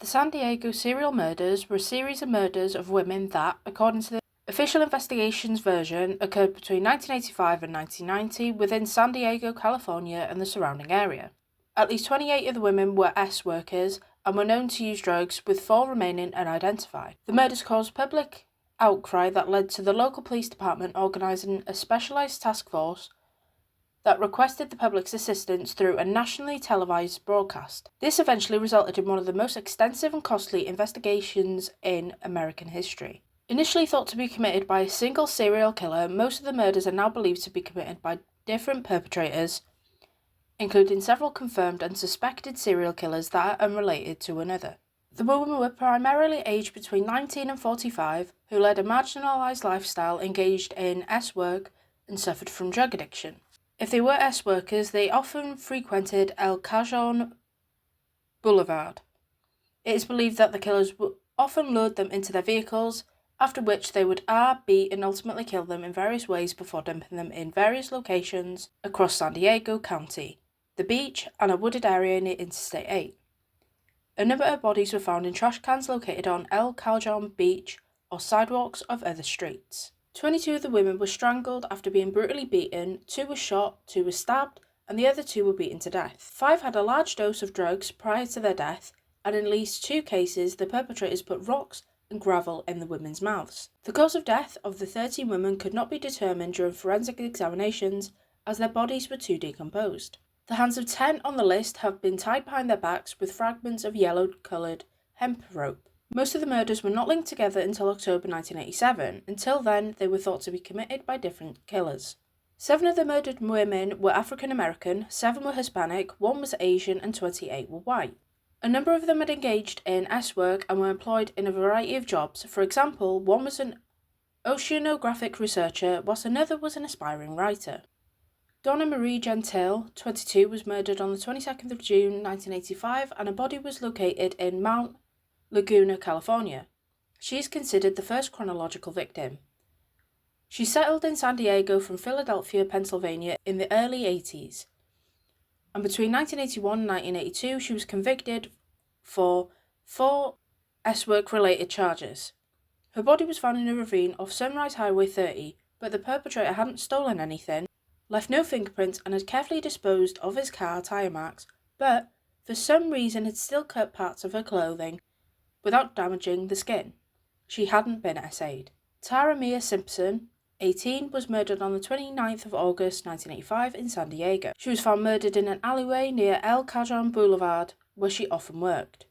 The San Diego serial murders were a series of murders of women that, according to the official investigation's version, occurred between 1985 and 1990 within San Diego, California and the surrounding area. At least 28 of the women were S workers and were known to use drugs, with 4 remaining unidentified. The murders caused public outcry that led to the local police department organising a specialised task force that requested the public's assistance through a nationally televised broadcast. This eventually resulted in one of the most extensive and costly investigations in American history. Initially thought to be committed by a single serial killer, most of the murders are now believed to be committed by different perpetrators, including several confirmed and suspected serial killers that are unrelated to another. The women were primarily aged between 19 and 45, who led a marginalised lifestyle, engaged in S work, and suffered from drug addiction. If they were S workers, they often frequented El Cajon Boulevard. It is believed that the killers often lured them into their vehicles, after which they would beat and ultimately kill them in various ways before dumping them in various locations across San Diego County, the beach, and a wooded area near Interstate 8. A number of bodies were found in trash cans located on El Cajon Beach or sidewalks of other streets. 22 of the women were strangled after being brutally beaten, 2 were shot, 2 were stabbed, and the other 2 were beaten to death. 5 had a large dose of drugs prior to their death, and in at least 2 cases the perpetrators put rocks and gravel in the women's mouths. The cause of death of the 13 women could not be determined during forensic examinations, as their bodies were too decomposed. The hands of 10 on the list have been tied behind their backs with fragments of yellow-coloured hemp rope. Most of the murders were not linked together until October 1987. Until then, they were thought to be committed by different killers. 7 of the murdered women were African American, 7 were Hispanic, 1 was Asian, and 28 were white. A number of them had engaged in S work and were employed in a variety of jobs. For example, 1 was an oceanographic researcher, whilst another was an aspiring writer. Donna Marie Gentile, 22, was murdered on the 22nd of June 1985, and a body was located in Mount Laguna, California. She is considered the first chronological victim. She settled in San Diego from Philadelphia, Pennsylvania in the early 80s, and between 1981 and 1982 she was convicted for 4 S-work related charges. Her body was found in a ravine off Sunrise Highway 30, but the perpetrator hadn't stolen anything, left no fingerprints, and had carefully disposed of his car tyre marks, but for some reason had still cut parts of her clothing without damaging the skin. She hadn't been essayed. Tara Mia Simpson, 18, was murdered on the 29th of August 1985 in San Diego. She was found murdered in an alleyway near El Cajon Boulevard, where she often worked.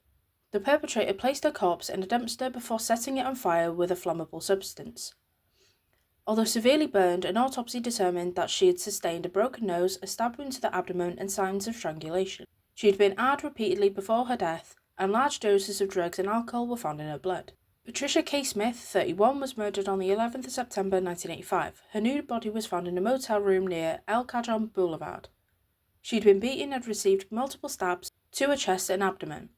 The perpetrator placed her corpse in a dumpster before setting it on fire with a flammable substance. Although severely burned, an autopsy determined that she had sustained a broken nose, a stab wound to the abdomen, and signs of strangulation. She had been AR'd repeatedly before her death, and large doses of drugs and alcohol were found in her blood. Patricia K. Smith, 31, was murdered on the 11th of September 1985. Her nude body was found in a motel room near El Cajon Boulevard. She had been beaten and received multiple stabs to her chest and abdomen.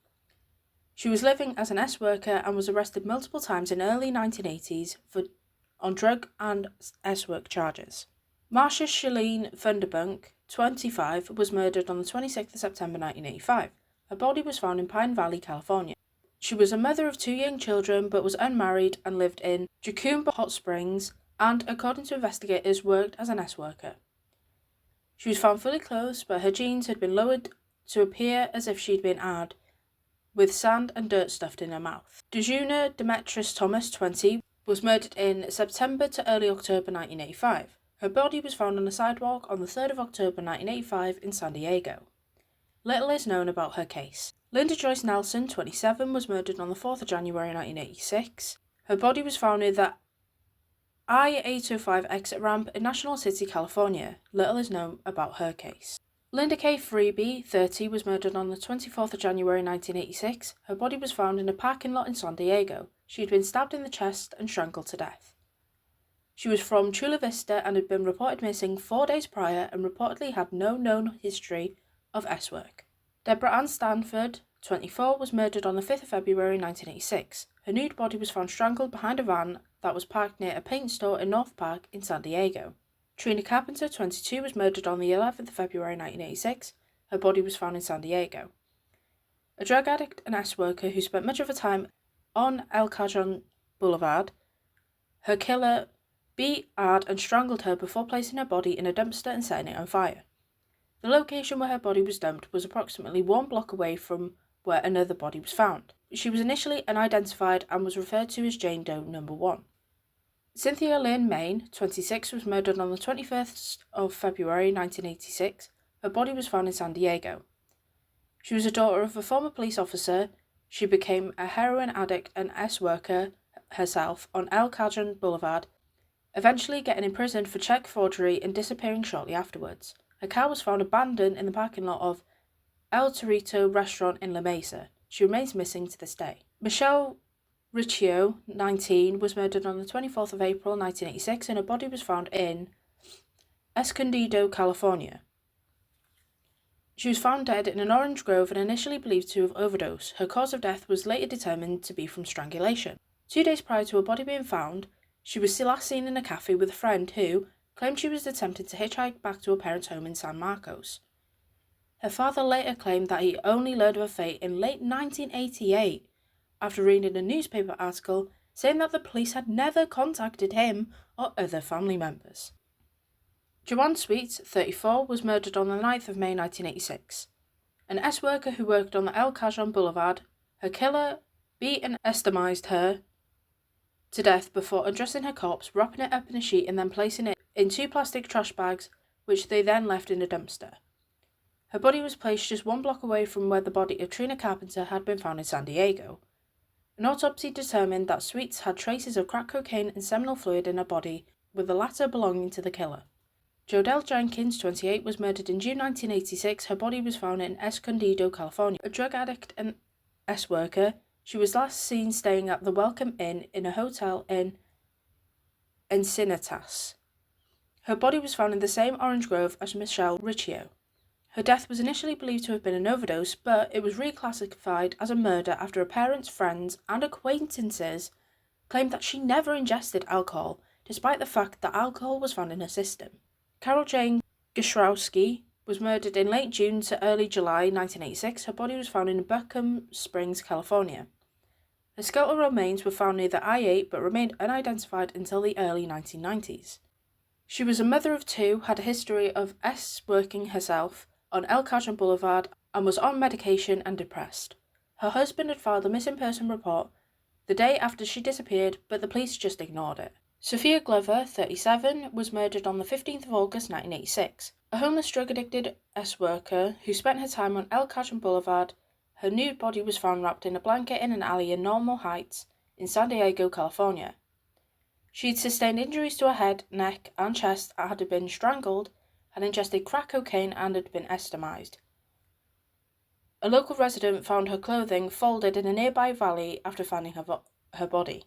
She was living as an S worker and was arrested multiple times in early 1980s on drug and S work charges. Marcia Shalene Funderbunk, 25, was murdered on the 26th of September 1985. Her body was found in Pine Valley, California. She was a mother of 2 young children but was unmarried and lived in Jacumba Hot Springs and, according to investigators, worked as an S worker. She was found fully clothed, but her jeans had been lowered to appear as if she'd been AR'd, with sand and dirt stuffed in her mouth. Dejuna Demetrius Thomas, 20, was murdered in September to early October 1985. Her body was found on a sidewalk on the 3rd of October 1985 in San Diego. Little is known about her case. Linda Joyce Nelson, 27, was murdered on the 4th of January 1986. Her body was found near the I-805 exit ramp in National City, California. Little is known about her case. Linda K. Freeby, 30, was murdered on the 24th of January 1986. Her body was found in a parking lot in San Diego. She had been stabbed in the chest and strangled to death. She was from Chula Vista and had been reported missing 4 days prior and reportedly had no known history of S work. Deborah Ann Stanford, 24, was murdered on the 5th of February 1986. Her nude body was found strangled behind a van that was parked near a paint store in North Park in San Diego. Trina Carpenter, 22, was murdered on the 11th of February 1986. Her body was found in San Diego. a drug addict and S-worker who spent much of her time on El Cajon Boulevard. Her killer beat, and strangled her before placing her body in a dumpster and setting it on fire. The location where her body was dumped was approximately 1 block away from where another body was found. She was initially unidentified and was referred to as Jane Doe No. 1. Cynthia Lynn Main, 26, was murdered on the 21st of February 1986. Her body was found in San Diego. She was a daughter of a former police officer. She became a heroin addict and S-worker herself on El Cajon Boulevard, eventually getting imprisoned for check forgery and disappearing shortly afterwards. Her car was found abandoned in the parking lot of El Torito restaurant in La Mesa. She remains missing to this day. Michelle Riccio, 19, was murdered on the 24th of April 1986 and her body was found in Escondido, California. She was found dead in an orange grove and initially believed to have overdosed. Her cause of death was later determined to be from strangulation. 2 days prior to her body being found, she was last seen in a cafe with a friend who claimed she was attempting to hitchhike back to her parents' home in San Marcos. Her father later claimed that he only learned of her fate in late 1988 after reading a newspaper article saying that the police had never contacted him or other family members. Joanne Sweet, 34, was murdered on the 9th of May 1986. An S-worker who worked on the El Cajon Boulevard, her killer beat and estimized her to death before undressing her corpse, wrapping it up in a sheet and then placing it in 2 plastic trash bags, which they then left in a dumpster. Her body was placed just 1 block away from where the body of Trina Carpenter had been found in San Diego. An autopsy determined that Sweets had traces of crack cocaine and seminal fluid in her body, with the latter belonging to the killer. Jodelle Jenkins, 28, was murdered in June 1986. Her body was found in Escondido, California. A drug addict and S-worker, she was last seen staying at the Welcome Inn in a hotel in Encinitas. Her body was found in the same orange grove as Michelle Riccio. Her death was initially believed to have been an overdose, but it was reclassified as a murder after her parents, friends, and acquaintances claimed that she never ingested alcohol, despite the fact that alcohol was found in her system. Carol Jane Goshrowski was murdered in late June to early July 1986. Her body was found in Buckham Springs, California. Her skeletal remains were found near the I-8 but remained unidentified until the early 1990s. She was a mother of 2, had a history of S-working herself on El Cajon Boulevard, and was on medication and depressed. Her husband had filed a missing person report the day after she disappeared, but the police just ignored it. Sophia Glover, 37, was murdered on the 15th of August 1986. A homeless drug-addicted S-worker who spent her time on El Cajon Boulevard. Her nude body was found wrapped in a blanket in an alley in Normal Heights in San Diego, California. She had sustained injuries to her head, neck, and chest, had been strangled, had ingested crack cocaine, and had been estimized. A local resident found her clothing folded in a nearby valley after finding her body.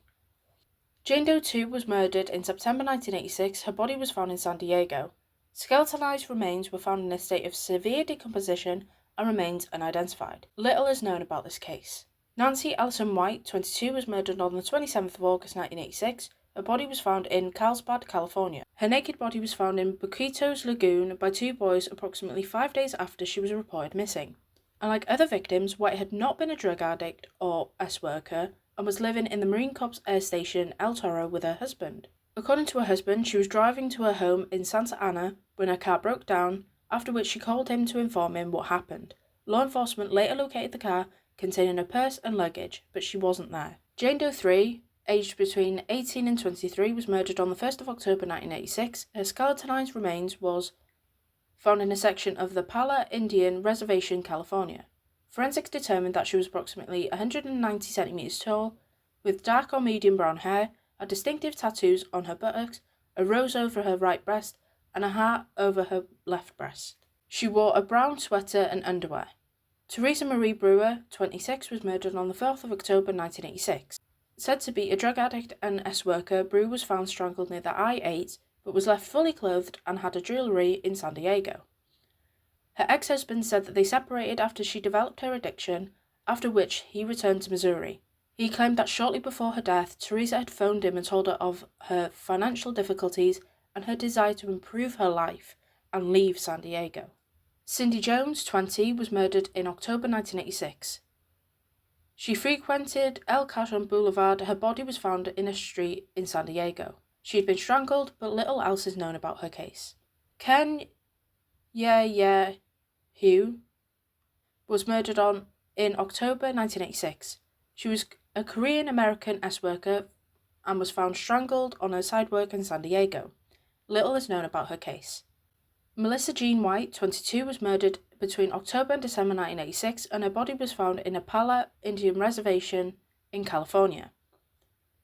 Jane Doe 2 was murdered in September 1986. Her body was found in San Diego. Skeletonized remains were found in a state of severe decomposition and remains unidentified. Little is known about this case. Nancy Allison White, 22, was murdered on the 27th of August 1986. Her body was found in Carlsbad, California. Her naked body was found in Boquitos Lagoon by 2 boys approximately 5 days after she was reported missing. Unlike other victims, White had not been a drug addict or S-worker and was living in the Marine Corps Air Station El Toro with her husband. According to her husband, she was driving to her home in Santa Ana when her car broke down, after which she called him to inform him what happened. Law enforcement later located the car containing her purse and luggage, but she wasn't there. Jane Doe 3, aged between 18 and 23, was murdered on the 1st of October 1986. Her skeletonized remains was found in a section of the Pala Indian Reservation, California. Forensics determined that she was approximately 190 centimeters tall, with dark or medium brown hair, had distinctive tattoos on her buttocks, a rose over her right breast, and a heart over her left breast. She wore a brown sweater and underwear. Teresa Marie Brewer, 26, was murdered on the 4th of October 1986. Said to be a drug addict and S-worker, Brewer was found strangled near the I-8, but was left fully clothed and had a jewellery in San Diego. Her ex-husband said that they separated after she developed her addiction, after which he returned to Missouri. He claimed that shortly before her death, Teresa had phoned him and told her of her financial difficulties and her desire to improve her life and leave San Diego. Cindy Jones, 20, was murdered in October 1986. She frequented El Cajon Boulevard. Her body was found in a street in San Diego. She had been strangled, but little else is known about her case. Ken Hugh was murdered in October 1986. She was a Korean-American S-worker and was found strangled on her side work in San Diego. Little is known about her case. Melissa Jean White, 22, was murdered between October and December 1986, and her body was found in a Pala Indian reservation in California.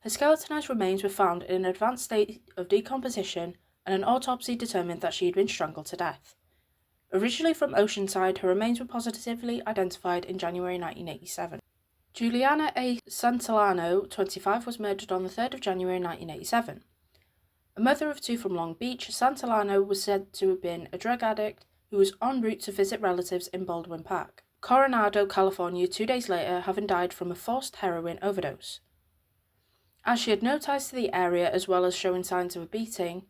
Her skeletonized remains were found in an advanced state of decomposition, and an autopsy determined that she had been strangled to death. Originally from Oceanside, her remains were positively identified in January 1987. Juliana A. Santillano, 25, was murdered on the 3rd of January 1987. A mother of 2 from Long Beach, Santillano was said to have been a drug addict who was en route to visit relatives in Baldwin Park, Coronado, California, 2 days later, having died from a forced heroin overdose. As she had no ties to the area, as well as showing signs of a beating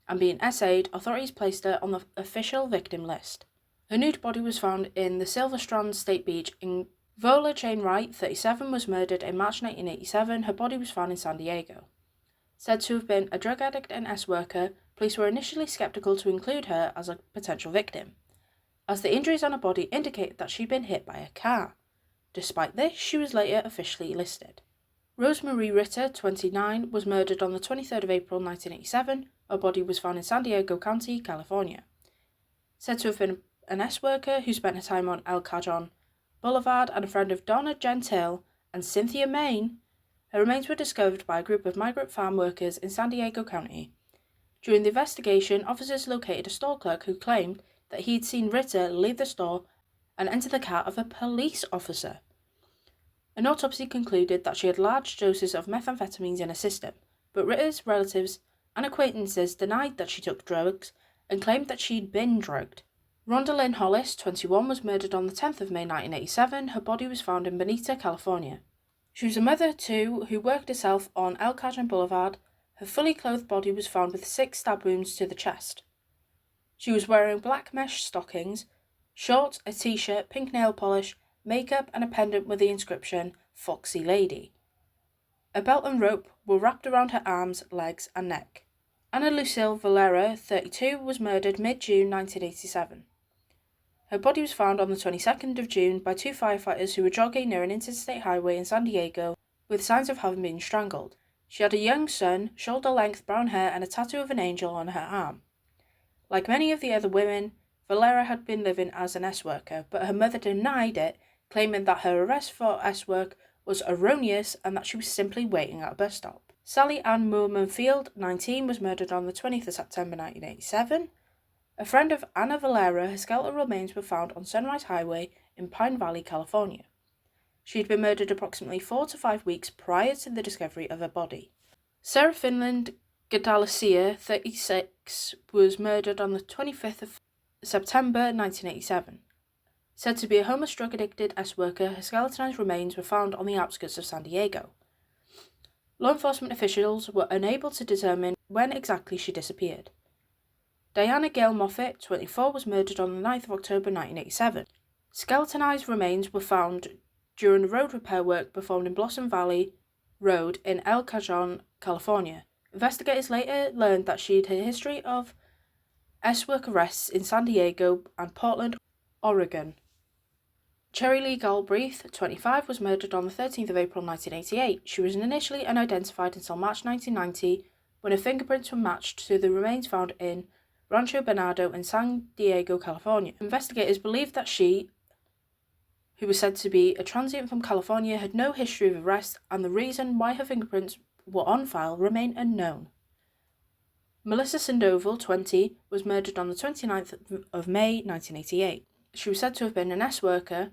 and being essayed, authorities placed her on the official victim list. Her nude body was found in the Silver Strand State Beach in Vola Jane Wright, 37, was murdered in March 1987. Her body was found in San Diego. Said to have been a drug addict and S-worker, police were initially skeptical to include her as a potential victim, as the injuries on her body indicated that she'd been hit by a car. Despite this, she was later officially listed. Rosemarie Ritter, 29, was murdered on the 23rd of April 1987. Her body was found in San Diego County, California. Said to have been an S-worker who spent her time on El Cajon Boulevard and a friend of Donna Gentile and Cynthia Main. Her remains were discovered by a group of migrant farm workers in San Diego County. During the investigation, officers located a store clerk who claimed that he had seen Ritter leave the store and enter the car of a police officer. An autopsy concluded that she had large doses of methamphetamines in her system, but Ritter's relatives and acquaintances denied that she took drugs and claimed that she'd been drugged. Rhonda Lynn Hollis, 21, was murdered on the 10th of May 1987. Her body was found in Bonita, California. She was a mother of 2 who worked herself on El Cajon Boulevard. Her fully clothed body was found with 6 stab wounds to the chest. She was wearing black mesh stockings, shorts, a t-shirt, pink nail polish, makeup and a pendant with the inscription, Foxy Lady. A belt and rope were wrapped around her arms, legs and neck. Anna Lucille Valera, 32, was murdered mid-June 1987. Her body was found on the 22nd of June by 2 firefighters who were jogging near an interstate highway in San Diego with signs of having been strangled. She had a young son, shoulder-length brown hair and a tattoo of an angel on her arm. Like many of the other women, Valera had been living as an S-worker, but her mother denied it, claiming that her arrest for S-work was erroneous and that she was simply waiting at a bus stop. Sally Ann Moorman Field, 19, was murdered on the 20th of September 1987. A friend of Anna Valera, her skeletal remains were found on Sunrise Highway in Pine Valley, California. She had been murdered approximately 4 to 5 weeks prior to the discovery of her body. Sarah Finland Gadalacia, 36, was murdered on the 25th of September 1987. Said to be a homeless drug-addicted S-worker, her skeletonized remains were found on the outskirts of San Diego. Law enforcement officials were unable to determine when exactly she disappeared. Diana Gail Moffat, 24, was murdered on the 9th of October 1987. Skeletonized remains were found during road repair work performed in Blossom Valley Road in El Cajon, California. Investigators later learned that she had a history of S-work arrests in San Diego and Portland, Oregon. Cherry Lee Galbraith, 25, was murdered on the 13th of April 1988. She was initially unidentified until March 1990, when her fingerprints were matched to the remains found in Rancho Bernardo in San Diego, California. Investigators believed that she, who was said to be a transient from California, had no history of arrest, and the reason why her fingerprints were on file remain unknown. Melissa Sandoval, 20, was murdered on the 29th of May 1988. She was said to have been an S-worker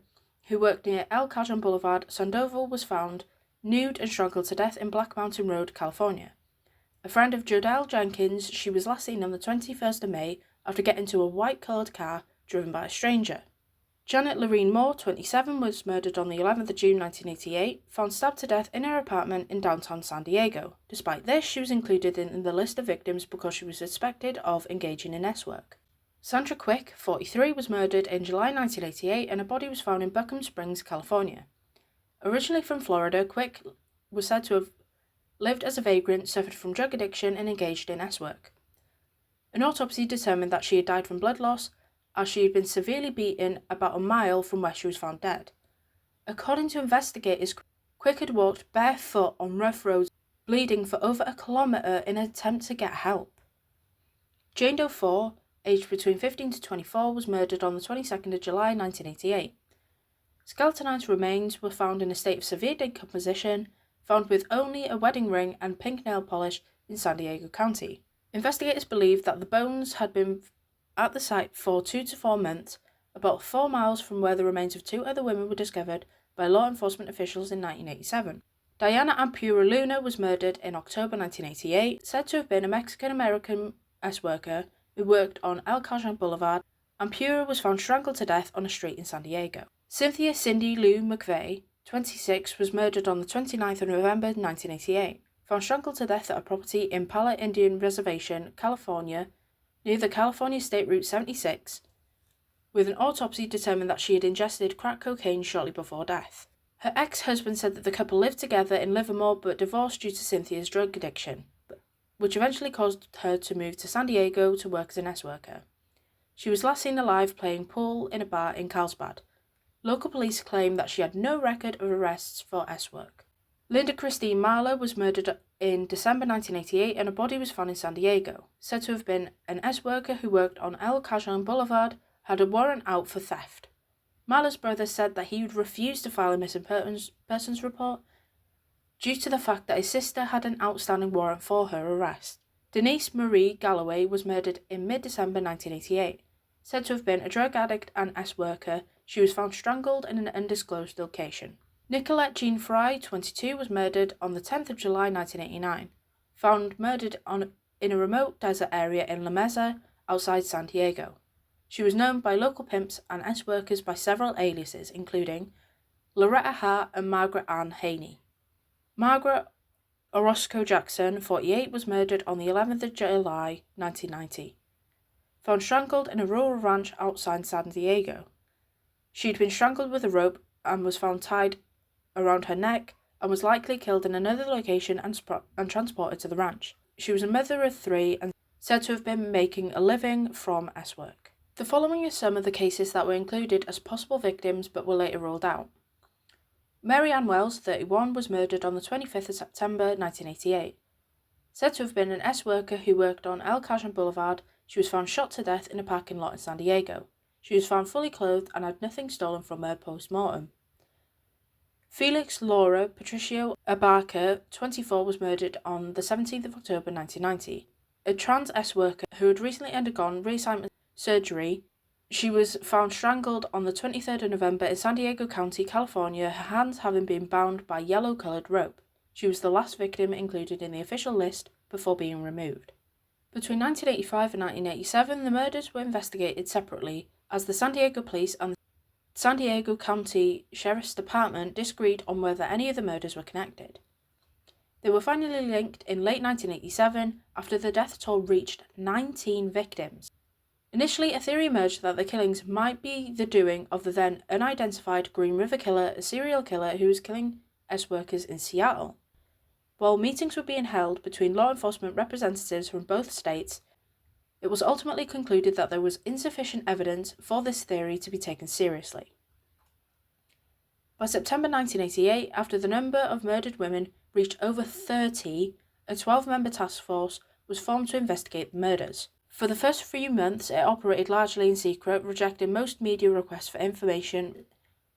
who worked near El Cajon Boulevard. Sandoval was found nude and strangled to death in Black Mountain Road, California. A friend of Jodelle Jenkins, she was last seen on the 21st of May after getting into a white-coloured car driven by a stranger. Janet Lorene Moore, 27, was murdered on the 11th of June 1988, found stabbed to death in her apartment in downtown San Diego. Despite this, she was included in the list of victims because she was suspected of engaging in S-work. Sandra Quick, 43, was murdered in July 1988 and her body was found in Buckham Springs, California. Originally from Florida, Quick was said to have lived as a vagrant, suffered from drug addiction, and engaged in S-work. An autopsy determined that she had died from blood loss, as she had been severely beaten about a mile from where she was found dead. According to investigators, Quick had walked barefoot on rough roads, bleeding for over a kilometre in an attempt to get help. Jane Doe 4, aged between 15 to 24, was murdered on the 22nd of July 1988. Skeletonized remains were found in a state of severe decomposition, found with only a wedding ring and pink nail polish in San Diego County. Investigators believe that the bones had been at the site for 2 to 4 months, about 4 miles from where the remains of 2 other women were discovered by law enforcement officials in 1987. Diana Ampura Luna was murdered in October 1988, said to have been a Mexican-American S-worker who worked on El Cajon Boulevard. Ampura was found strangled to death on a street in San Diego. Cynthia Cindy Lou McVeigh, 26, was murdered on the 29th of November 1988, found strangled to death at a property in Pala Indian Reservation, California, near the California State Route 76, with an autopsy determined that she had ingested crack cocaine shortly before death. Her ex-husband said that the couple lived together in Livermore but divorced due to Cynthia's drug addiction, which eventually caused her to move to San Diego to work as an S-worker. She was last seen alive playing pool in a bar in Carlsbad. Local police claim that she had no record of arrests for S-work. Linda Christine Marlowe was murdered in December 1988 and a body was found in San Diego, said to have been an S-worker who worked on El Cajon Boulevard, had a warrant out for theft. Marlowe's brother said that he would refuse to file a missing persons report due to the fact that his sister had an outstanding warrant for her arrest. Denise Marie Galloway was murdered in mid-December 1988, said to have been a drug addict and S-worker. She was found strangled in an undisclosed location. Nicolette Jean Fry, 22, was murdered on the 10th of July 1989, found murdered in a remote desert area in La Mesa, outside San Diego. She was known by local pimps and S-workers by several aliases, including Loretta Hart and Margaret Ann Haney. Margaret Orozco Jackson, 48, was murdered on the 11th of July 1990, found strangled in a rural ranch outside San Diego. She had been strangled with a rope and was found tied around her neck and was likely killed in another location and transported to the ranch. She was a mother of 3 and said to have been making a living from S-work. The following are some of the cases that were included as possible victims but were later ruled out. Mary Ann Wells, 31, was murdered on the 25th of September 1988. Said to have been an S-worker who worked on El Cajon Boulevard, she was found shot to death in a parking lot in San Diego. She was found fully clothed and had nothing stolen from her post-mortem. Felix Laura Patricio Abarca, 24, was murdered on the 17th of October 1990. A trans S-worker who had recently undergone reassignment surgery, she was found strangled on the 23rd of November in San Diego County, California, her hands having been bound by yellow-coloured rope. She was the last victim included in the official list before being removed. Between 1985 and 1987, the murders were investigated separately as the San Diego Police and the San Diego County Sheriff's Department disagreed on whether any of the murders were connected. They were finally linked in late 1987 after the death toll reached 19 victims. Initially, a theory emerged that the killings might be the doing of the then unidentified Green River Killer, a serial killer who was killing S-workers in Seattle. While meetings were being held between law enforcement representatives from both states, it was ultimately concluded that there was insufficient evidence for this theory to be taken seriously. By September 1988, after the number of murdered women reached over 30, a 12-member task force was formed to investigate the murders. For the first few months, it operated largely in secret, rejecting most media requests for information,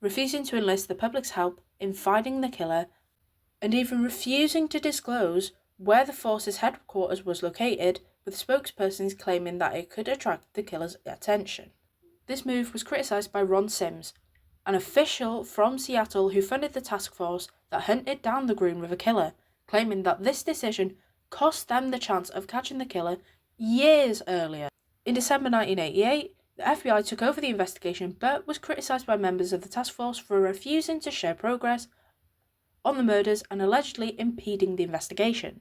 refusing to enlist the public's help in finding the killer, and even refusing to disclose where the force's headquarters was located, with spokespersons claiming that it could attract the killer's attention. This move was criticised by Ron Sims, an official from Seattle who funded the task force that hunted down the Green River Killer, claiming that this decision cost them the chance of catching the killer years earlier. In December 1988, the FBI took over the investigation but was criticised by members of the task force for refusing to share progress on the murders and allegedly impeding the investigation.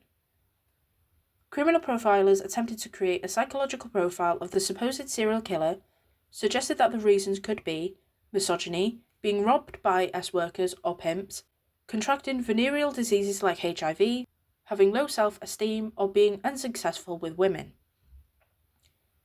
Criminal profilers attempted to create a psychological profile of the supposed serial killer, suggested that the reasons could be misogyny, being robbed by S-workers or pimps, contracting venereal diseases like HIV, having low self-esteem, or being unsuccessful with women.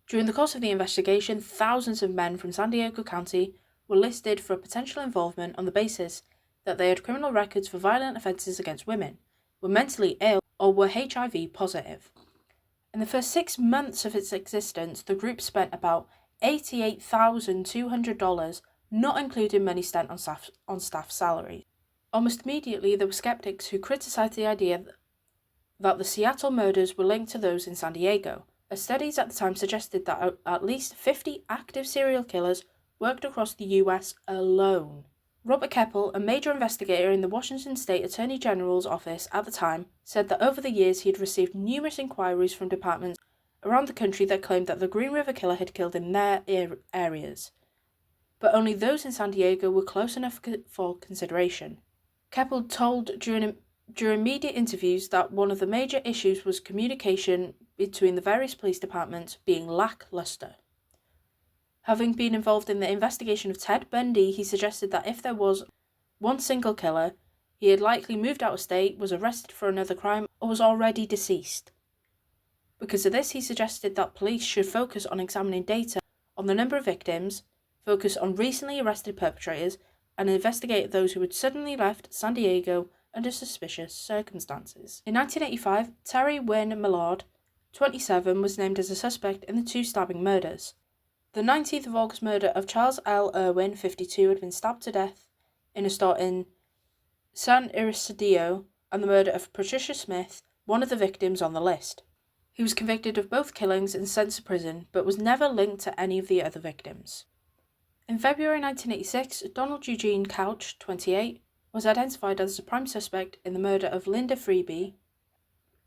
During the course of the investigation, thousands of men from San Diego County were listed for potential involvement on the basis that they had criminal records for violent offences against women, were mentally ill, or were HIV positive. In the first 6 months of its existence, the group spent about $88,200, not including money spent on staff salaries. Almost immediately, there were skeptics who criticised the idea that the Seattle murders were linked to those in San Diego, as studies at the time suggested that at least 50 active serial killers worked across the US alone. Robert Keppel, a major investigator in the Washington State Attorney General's office at the time, said that over the years he had received numerous inquiries from departments around the country that claimed that the Green River Killer had killed in their areas, but only those in San Diego were close enough for consideration. Keppel told during media interviews that one of the major issues was communication between the various police departments being lackluster. Having been involved in the investigation of Ted Bundy, he suggested that if there was one single killer, he had likely moved out of state, was arrested for another crime, or was already deceased. Because of this, he suggested that police should focus on examining data on the number of victims, focus on recently arrested perpetrators, and investigate those who had suddenly left San Diego under suspicious circumstances. In 1985, Terry Wynn Millard, 27, was named as a suspect in the 2 stabbing murders. The 19th of August murder of Charles L. Irwin, 52, had been stabbed to death in a store in San Isidro, and the murder of Patricia Smith, one of the victims on the list. He was convicted of both killings and sent to prison, but was never linked to any of the other victims. In February 1986, Donald Eugene Couch, 28, was identified as the prime suspect in the murder of Linda Freeby,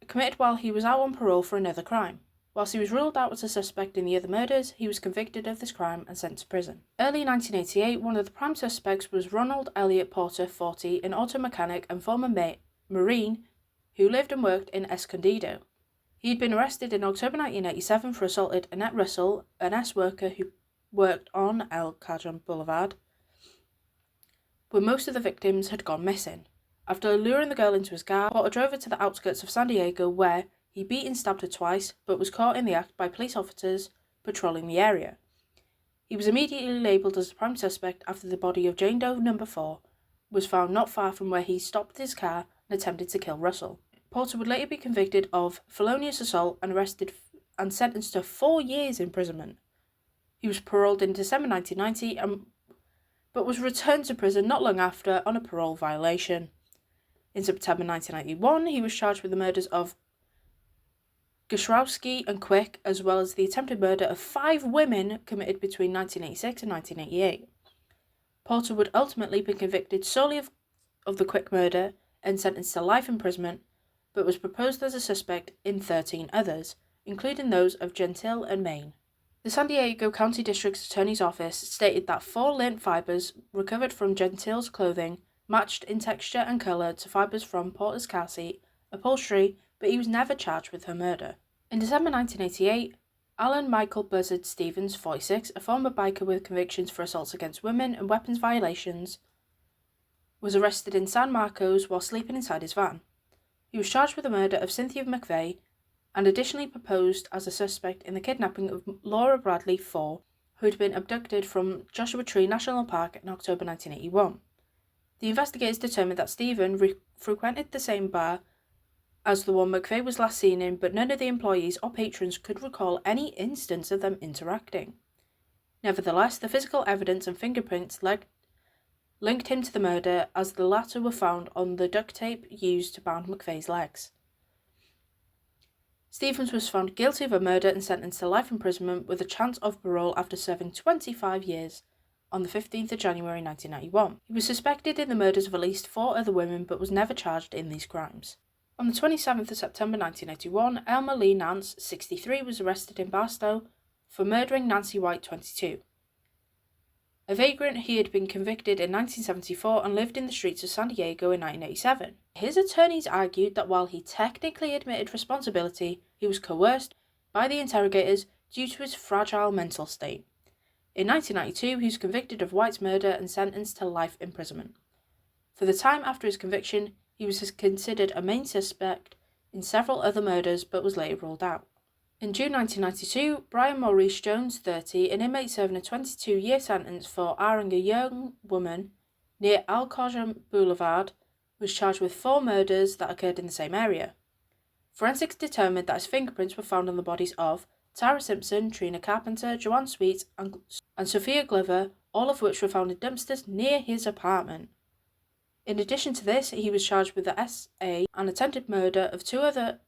committed while he was out on parole for another crime. Whilst he was ruled out as a suspect in the other murders, he was convicted of this crime and sent to prison. Early 1988, one of the prime suspects was Ronald Elliott Porter, 40, an auto mechanic and former Marine who lived and worked in Escondido. He had been arrested in October 1987 for assaulting Annette Russell, an S worker who worked on El Cajon Boulevard, where most of the victims had gone missing. After luring the girl into his car, Porter drove her to the outskirts of San Diego, where he beat and stabbed her twice, but was caught in the act by police officers patrolling the area. He was immediately labelled as the prime suspect after the body of Jane Doe No. 4 was found not far from where he stopped his car and attempted to kill Russell. Porter would later be convicted of felonious assault and arrested and sentenced to 4 years imprisonment. He was paroled in December 1990, but was returned to prison not long after on a parole violation. In September 1991, he was charged with the murders of Goshrowski and Quick, as well as the attempted murder of 5 women committed between 1986 and 1988. Porter would ultimately be convicted solely of the Quick murder and sentenced to life imprisonment, but was proposed as a suspect in 13 others, including those of Gentile and Maine. The San Diego County District Attorney's Office stated that 4 lint fibers recovered from Gentile's clothing matched in texture and colour to fibers from Porter's car seat upholstery, but he was never charged with her murder. In December 1988, Alan Michael Buzzard Stevens, 46, a former biker with convictions for assaults against women and weapons violations, was arrested in San Marcos while sleeping inside his van. He was charged with the murder of Cynthia McVeigh and additionally proposed as a suspect in the kidnapping of Laura Bradley, 4, who had been abducted from Joshua Tree National Park in October 1981. The investigators determined that Stephen frequented the same bar as the one McVeigh was last seen in, but none of the employees or patrons could recall any instance of them interacting. Nevertheless, the physical evidence and fingerprints linked him to the murder, as the latter were found on the duct tape used to bound McVeigh's legs. Stevens was found guilty of a murder and sentenced to life imprisonment with a chance of parole after serving 25 years on the 15th of January 1991. He was suspected in the murders of at least 4 other women, but was never charged in these crimes. On the 27th of September 1981, Elmer Lee Nance, 63, was arrested in Barstow for murdering Nancy White, 22. A vagrant, he had been convicted in 1974 and lived in the streets of San Diego in 1987. His attorneys argued that while he technically admitted responsibility, he was coerced by the interrogators due to his fragile mental state. In 1992, he was convicted of White's murder and sentenced to life imprisonment. For the time after his conviction, he was considered a main suspect in several other murders but was later ruled out. In June 1992, Brian Maurice Jones, 30, an inmate serving a 22-year sentence for harming a young woman near Al Khajar Boulevard, was charged with 4 murders that occurred in the same area. Forensics determined that his fingerprints were found on the bodies of Tara Simpson, Trina Carpenter, Joanne Sweet, and Sophia Glover, all of which were found in dumpsters near his apartment. In addition to this, he was charged with the SA and attempted murder of 2 other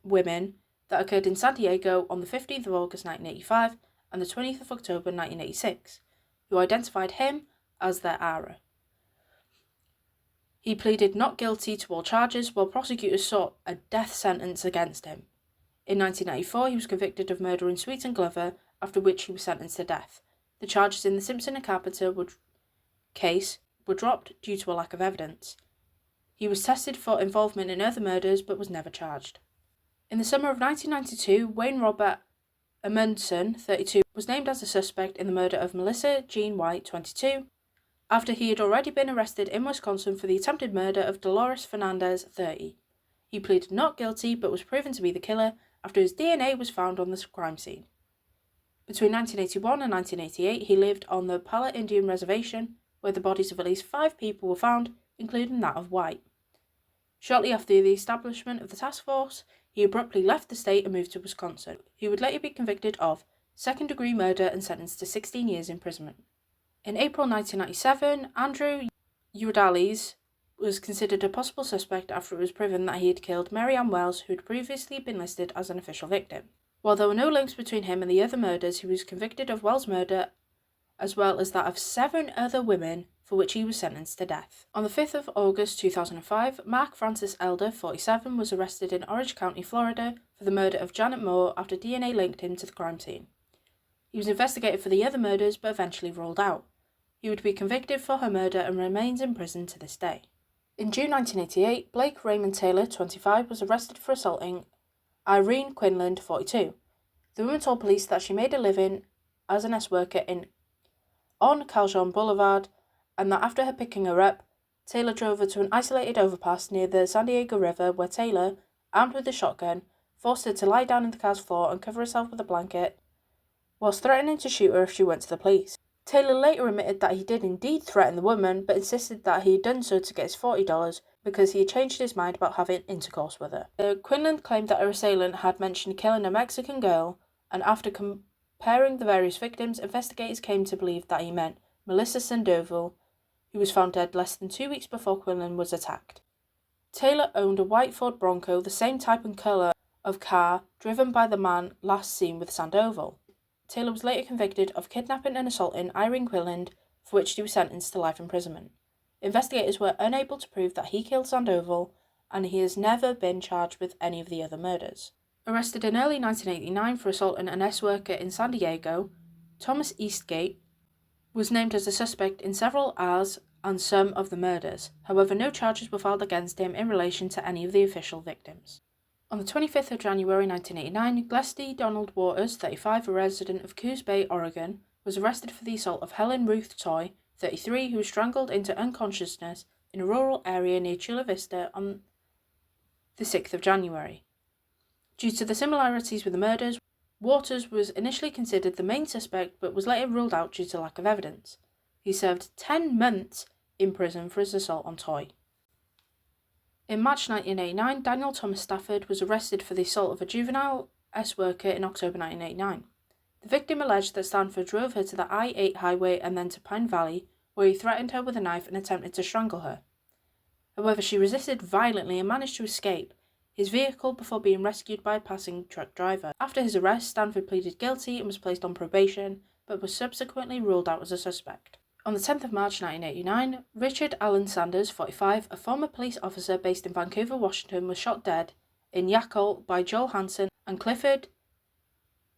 women that occurred in San Diego on the 15th of August 1985 and the 20th of October 1986, who identified him as their Ara. He pleaded not guilty to all charges, while prosecutors sought a death sentence against him. In 1994, he was convicted of murdering Sweet and Glover, after which he was sentenced to death. The charges in the Simpson and Carpenter case were dropped due to a lack of evidence. He was tested for involvement in other murders but was never charged. In the summer of 1992, Wayne Robert Amundsen, 32, was named as a suspect in the murder of Melissa Jean White, 22, after he had already been arrested in Wisconsin for the attempted murder of Dolores Fernandez, 30. He pleaded not guilty but was proven to be the killer after his DNA was found on the crime scene. Between 1981 and 1988, he lived on the Pala Indian Reservation, where the bodies of at least 5 people were found, including that of White. Shortly after the establishment of the task force, he abruptly left the state and moved to Wisconsin. He would later be convicted of second-degree murder and sentenced to 16 years imprisonment. In April 1997, Andrew Udales was considered a possible suspect after it was proven that he had killed Mary Ann Wells, who had previously been listed as an official victim. While there were no links between him and the other murders, he was convicted of Wells' murder as well as that of 7 other women, for which he was sentenced to death. On the 5th of August 2005, Mark Francis Elder, 47, was arrested in Orange County, Florida, for the murder of Janet Moore after DNA linked him to the crime scene. He was investigated for the other murders but eventually ruled out. He would be convicted for her murder and remains in prison to this day. In June 1988, Blake Raymond Taylor, 25, was arrested for assaulting Irene Quinlan, 42. The woman told police that she made a living as an S-worker on Calhoun Boulevard, and that after her picking her up, Taylor drove her to an isolated overpass near the San Diego River, where Taylor, armed with a shotgun, forced her to lie down on the car's floor and cover herself with a blanket, whilst threatening to shoot her if she went to the police. Taylor later admitted that he did indeed threaten the woman, but insisted that he had done so to get his $40 because he had changed his mind about having intercourse with her. Quinlan claimed that her assailant had mentioned killing a Mexican girl, and after comparing the various victims, investigators came to believe that he meant Melissa Sandoval, who was found dead less than 2 weeks before Quinlan was attacked. Taylor owned a white Ford Bronco, the same type and colour of car driven by the man last seen with Sandoval. Taylor was later convicted of kidnapping and assaulting Irene Quinlan, for which he was sentenced to life imprisonment. Investigators were unable to prove that he killed Sandoval, and he has never been charged with any of the other murders. Arrested in early 1989 for assaulting an S-worker in San Diego, Thomas Eastgate was named as a suspect in several R's and some of the murders. However, no charges were filed against him in relation to any of the official victims. On the 25th of January 1989, Gladstone Donald Waters, 35, a resident of Coos Bay, Oregon, was arrested for the assault of Helen Ruth Toy, 33, who was strangled into unconsciousness in a rural area near Chula Vista on the 6th of January. Due to the similarities with the murders, Waters was initially considered the main suspect but was later ruled out due to lack of evidence. He served 10 months in prison for his assault on Toy. In March 1989, Daniel Thomas Stafford was arrested for the assault of a juvenile S-worker in October 1989. The victim alleged that Stanford drove her to the I-8 highway and then to Pine Valley, where he threatened her with a knife and attempted to strangle her. However, she resisted violently and managed to escape his vehicle before being rescued by a passing truck driver. After his arrest, Stanford pleaded guilty and was placed on probation, but was subsequently ruled out as a suspect. On the 10th of March 1989, Richard Allen Sanders, 45, a former police officer based in Vancouver, Washington, was shot dead in Yakult by Joel Hansen and Clifford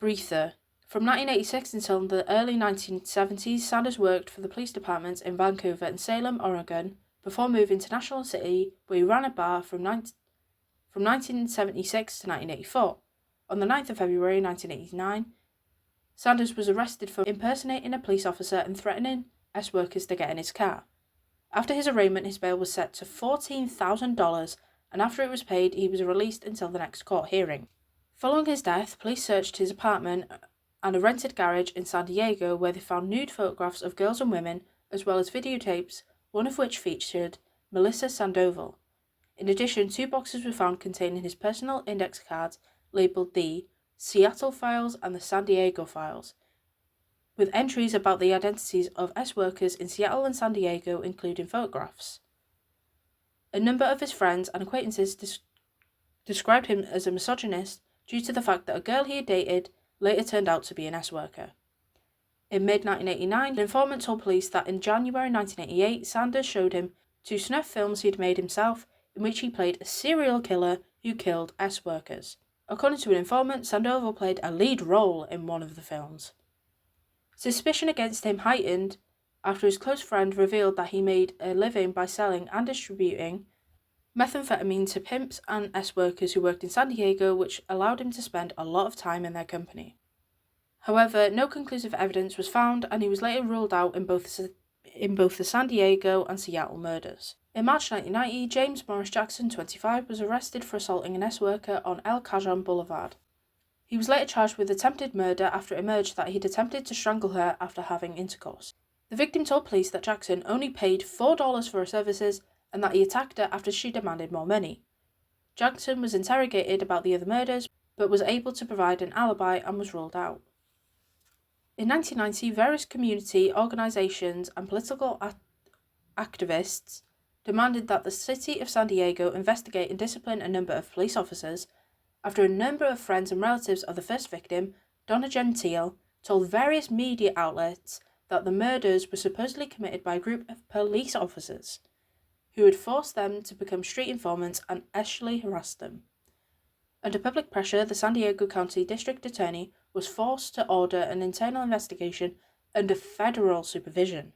Breither. From 1986 until the early 1970s, Sanders worked for the police departments in Vancouver and Salem, Oregon, before moving to National City, where he ran a bar from 1976 to 1984. On the 9th of February 1989, Sanders was arrested for impersonating a police officer and threatening S-workers to get in his car. After his arraignment, his bail was set to $14,000, and after it was paid, he was released until the next court hearing. Following his death, police searched his apartment and a rented garage in San Diego, where they found nude photographs of girls and women, as well as videotapes, one of which featured Melissa Sandoval. In addition, 2 boxes were found containing his personal index cards labeled the Seattle Files and the San Diego Files, with entries about the identities of S-workers in Seattle and San Diego, including photographs. A number of his friends and acquaintances described him as a misogynist due to the fact that a girl he had dated later turned out to be an S-worker. In mid-1989, an informant told police that in January 1988, Sanders showed him 2 snuff films he had made himself, in which he played a serial killer who killed S-workers. According to an informant, Sandoval played a lead role in one of the films. Suspicion against him heightened after his close friend revealed that he made a living by selling and distributing methamphetamine to pimps and S-workers who worked in San Diego, which allowed him to spend a lot of time in their company. However, no conclusive evidence was found, and he was later ruled out in both the San Diego and Seattle murders. In March 1990, James Morris Jackson, 25, was arrested for assaulting an S-worker on El Cajon Boulevard. He was later charged with attempted murder after it emerged that he'd attempted to strangle her after having intercourse. The victim told police that Jackson only paid $4 for her services and that he attacked her after she demanded more money. Jackson was interrogated about the other murders, but was able to provide an alibi and was ruled out. In 1990, various community organizations and political activists demanded that the city of San Diego investigate and discipline a number of police officers after a number of friends and relatives of the first victim, Donna Gentile, told various media outlets that the murders were supposedly committed by a group of police officers who had forced them to become street informants and sexually harassed them. Under public pressure, the San Diego County District Attorney was forced to order an internal investigation under federal supervision.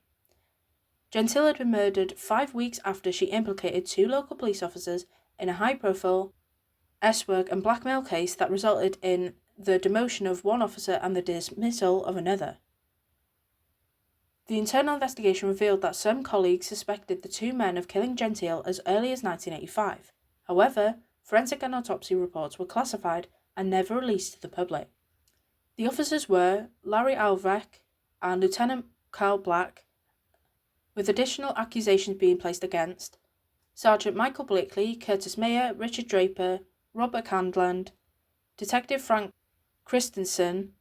Gentile had been murdered 5 weeks after she implicated 2 local police officers in a high-profile S-work and blackmail case that resulted in the demotion of one officer and the dismissal of another. The internal investigation revealed that some colleagues suspected the 2 men of killing Gentile as early as 1985. However, forensic and autopsy reports were classified and never released to the public. The officers were Larry Alvek and Lieutenant Carl Black, with additional accusations being placed against Sergeant Michael Blakely, Curtis Mayer, Richard Draper, Robert Candland, Detective Frank Christensen,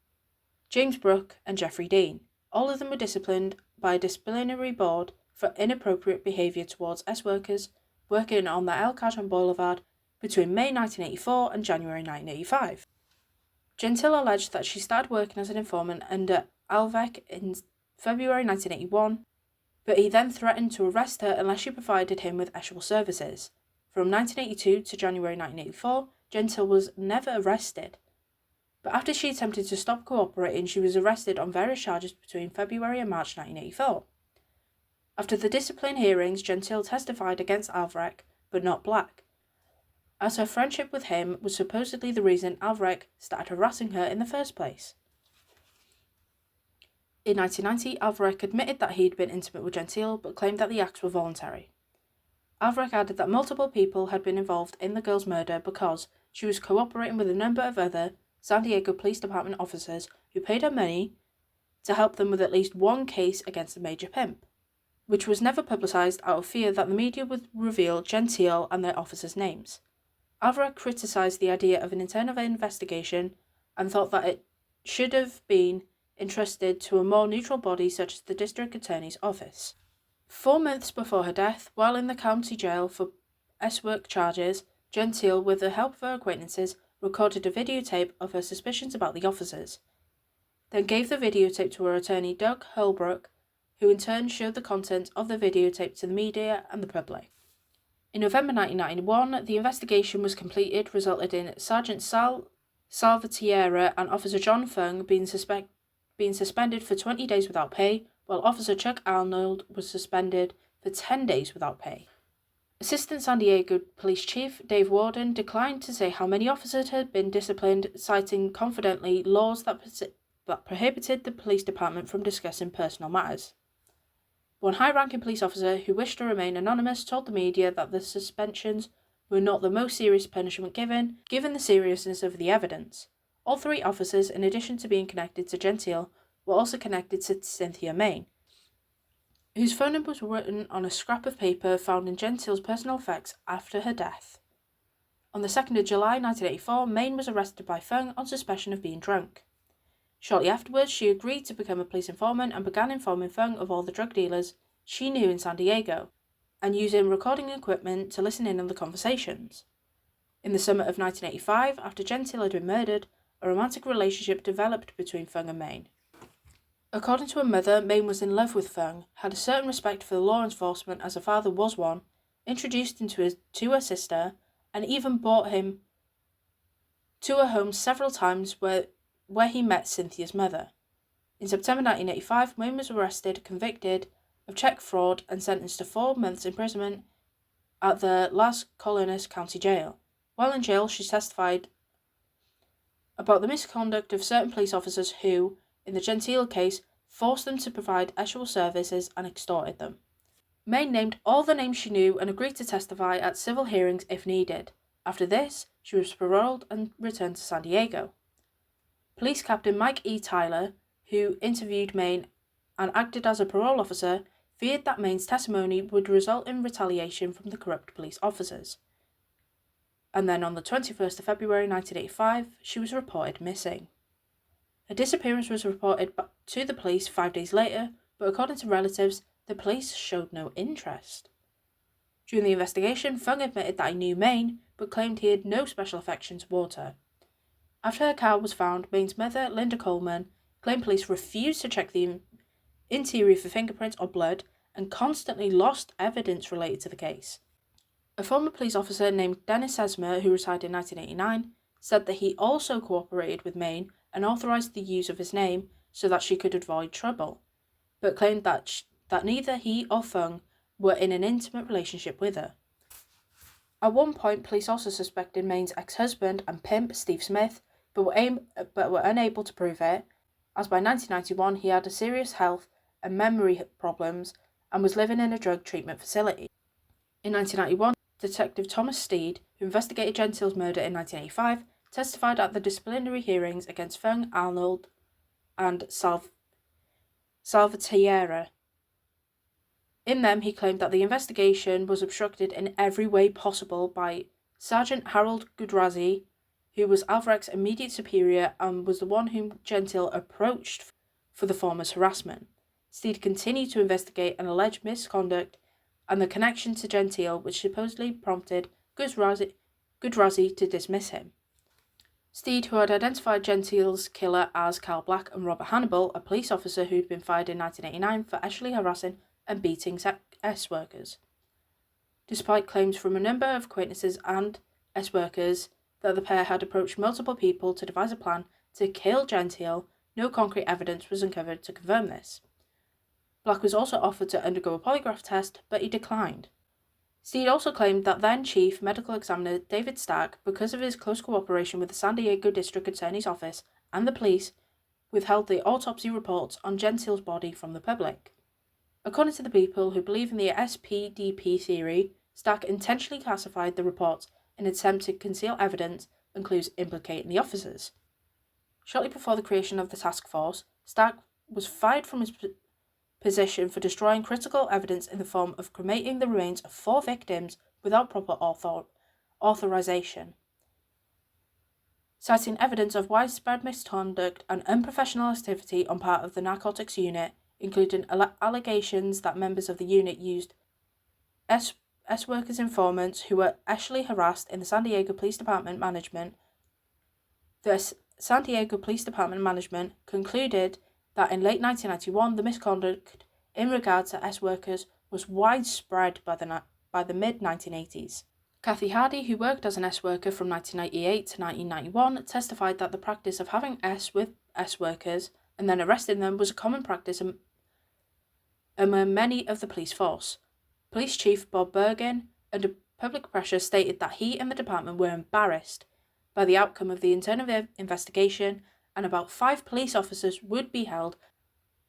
James Brooke, and Jeffrey Dean. All of them were disciplined by a disciplinary board for inappropriate behaviour towards S-workers working on the El Cajon Boulevard between May 1984 and January 1985. Gentile alleged that she started working as an informant under Alvek in February 1981, but he then threatened to arrest her unless she provided him with actual services. From 1982 to January 1984, Gentile was never arrested, but after she attempted to stop cooperating, she was arrested on various charges between February and March 1984. After the discipline hearings, Gentile testified against Alvek, but not Black, as her friendship with him was supposedly the reason Alvek started harassing her in the first place. In 1990, Alvek admitted that he had been intimate with Gentile, but claimed that the acts were voluntary. Alvek added that multiple people had been involved in the girl's murder because she was cooperating with a number of other San Diego Police Department officers who paid her money to help them with at least one case against a major pimp, which was never publicised out of fear that the media would reveal Gentile and their officers' names. Alvek criticised the idea of an internal investigation and thought that it should have been entrusted to a more neutral body such as the District Attorney's Office. 4 months before her death, while in the county jail for S-work charges, Gentile, with the help of her acquaintances, recorded a videotape of her suspicions about the officers, then gave the videotape to her attorney Doug Holbrook, who in turn showed the content of the videotape to the media and the public. In November 1991, the investigation was completed, resulted in Sergeant Sal Salvatierra and Officer John Fung being suspended for 20 days without pay, while Officer Chuck Arnold was suspended for 10 days without pay. Assistant San Diego Police Chief Dave Warden declined to say how many officers had been disciplined, citing confidently laws that prohibited the police department from discussing personal matters. One high-ranking police officer who wished to remain anonymous told the media that the suspensions were not the most serious punishment given the seriousness of the evidence. All three officers, in addition to being connected to Gentile, were also connected to Cynthia Mayne, whose phone number was written on a scrap of paper found in Gentile's personal effects after her death. On the 2nd of July 1984, Mayne was arrested by Fung on suspicion of being drunk. Shortly afterwards, she agreed to become a police informant and began informing Fung of all the drug dealers she knew in San Diego, and using recording equipment to listen in on the conversations. In the summer of 1985, after Gentile had been murdered, a romantic relationship developed between Fung and Mayne. According to her mother, Mayne was in love with Fung, had a certain respect for the law enforcement as her father was one, introduced him to her sister, and even brought him to her home several times where he met Cynthia's mother. In September 1985, Mayne was arrested, convicted of check fraud, and sentenced to 4 months imprisonment at the Las Colinas County Jail. While in jail, she testified about the misconduct of certain police officers who, in the Gentile case, forced them to provide actual services and extorted them. Mayne named all the names she knew and agreed to testify at civil hearings if needed. After this, she was paroled and returned to San Diego. Police Captain Mike E. Tyler, who interviewed Mayne and acted as a parole officer, feared that Mayne's testimony would result in retaliation from the corrupt police officers. And then on the 21st of February 1985, she was reported missing. Her disappearance was reported to the police 5 days later, but according to relatives, the police showed no interest. During the investigation, Fung admitted that he knew Mayne, but claimed he had no special affection towards her. After her car was found, Mayne's mother, Linda Coleman, claimed police refused to check the interior for fingerprints or blood and constantly lost evidence related to the case. A former police officer named Dennis Esmer, who retired in 1989, said that he also cooperated with Mayne and authorised the use of his name so that she could avoid trouble, but claimed that neither he or Fung were in an intimate relationship with her. At one point, police also suspected Mayne's ex-husband and pimp, Steve Smith, but were unable to prove it, as by 1991 he had serious health and memory problems and was living in a drug treatment facility. In 1991, Detective Thomas Steed, who investigated Gentile's murder in 1985, testified at the disciplinary hearings against Fung, Arnold, and Salvatierra. In them, he claimed that the investigation was obstructed in every way possible by Sergeant Harold Gudrazi, who was Alvarek's immediate superior and was the one whom Gentile approached for the former's harassment. Steed continued to investigate an alleged misconduct and the connection to Gentile, which supposedly prompted Gudrazi to dismiss him. Steed, who had identified Gentile's killer as Carl Black and Robert Hannibal, a police officer who'd been fired in 1989 for actually harassing and beating S-workers. Despite claims from a number of acquaintances and S-workers that the pair had approached multiple people to devise a plan to kill Gentile, no concrete evidence was uncovered to confirm this. Black was also offered to undergo a polygraph test, but he declined. Steed also claimed that then Chief Medical Examiner David Stack, because of his close cooperation with the San Diego District Attorney's Office and the police, withheld the autopsy reports on Gentile's body from the public. According to the people who believe in the SPDP theory, Stack intentionally classified the reports in an attempt to conceal evidence and clues implicating the officers. Shortly before the creation of the task force, Stack was fired from his position for destroying critical evidence in the form of cremating the remains of 4 victims without proper authorization, citing evidence of widespread misconduct and unprofessional activity on part of the narcotics unit, including allegations that members of the unit used S-workers informants who were actually harassed in the San Diego Police Department management. The San Diego Police Department management concluded that in late 1991, the misconduct in regard to S-workers was widespread by the mid-1980s. Kathy Hardy, who worked as an S-worker from 1998 to 1991, testified that the practice of having S with S-workers and then arresting them was a common practice among many of the police force. Police Chief Bob Bergen, under public pressure, stated that he and the department were embarrassed by the outcome of the internal investigation, and about 5 police officers would be held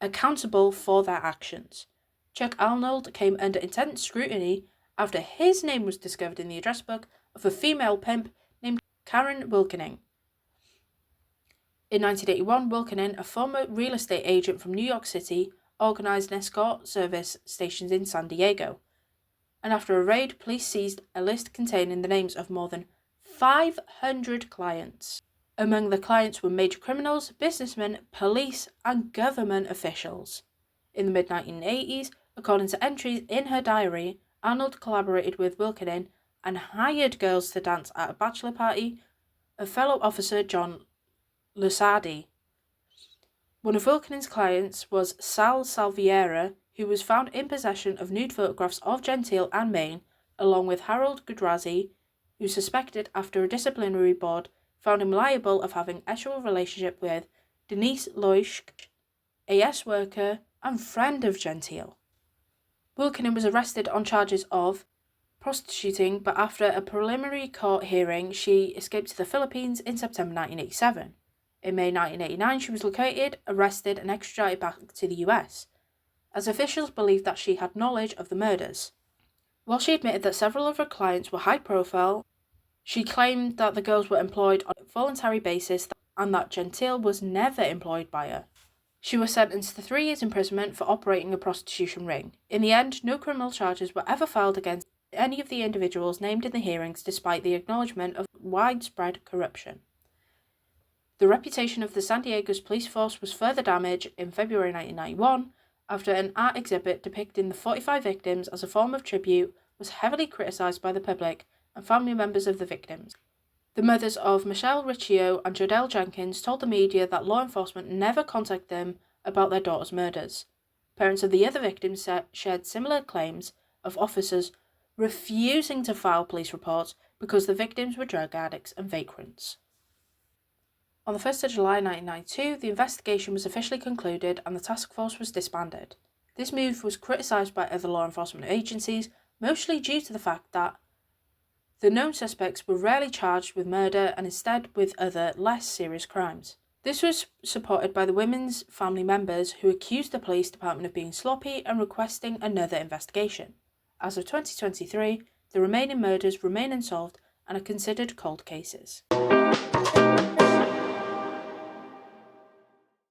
accountable for their actions. Chuck Arnold came under intense scrutiny after his name was discovered in the address book of a female pimp named Karen Wilkening. In 1981, Wilkening, a former real estate agent from New York City, organized an escort service stationed in San Diego. And after a raid, police seized a list containing the names of more than 500 clients. Among the clients were major criminals, businessmen, police, and government officials. In the mid-1980s, according to entries in her diary, Arnold collaborated with Wilkening and hired girls to dance at a bachelor party of fellow officer John Lusardi. One of Wilkening's clients was Sal Salviera, who was found in possession of nude photographs of Gentile and Main, along with Harold Gudrazi, who suspected after a disciplinary board found him liable of having a sexual relationship with Denise Loisch, a S worker and friend of Gentile. Wilkening was arrested on charges of prostituting, but after a preliminary court hearing, she escaped to the Philippines in September 1987. In May 1989, she was located, arrested, and extradited back to the US, as officials believed that she had knowledge of the murders. While she admitted that several of her clients were high profile, she claimed that the girls were employed on a voluntary basis and that Gentile was never employed by her. She was sentenced to 3 years imprisonment for operating a prostitution ring. In the end, no criminal charges were ever filed against any of the individuals named in the hearings, despite the acknowledgement of widespread corruption. The reputation of the San Diego's police force was further damaged in February 1991 after an art exhibit depicting the 45 victims as a form of tribute was heavily criticised by the public and family members of the victims. The mothers of Michelle Riccio and Jodelle Jenkins told the media that law enforcement never contacted them about their daughter's murders. Parents of the other victims shared similar claims of officers refusing to file police reports because the victims were drug addicts and vagrants. On the 1st of July 1992, the investigation was officially concluded and the task force was disbanded. This move was criticised by other law enforcement agencies, mostly due to the fact that the known suspects were rarely charged with murder and instead with other, less serious crimes. This was supported by the women's family members who accused the police department of being sloppy and requesting another investigation. As of 2023, the remaining murders remain unsolved and are considered cold cases.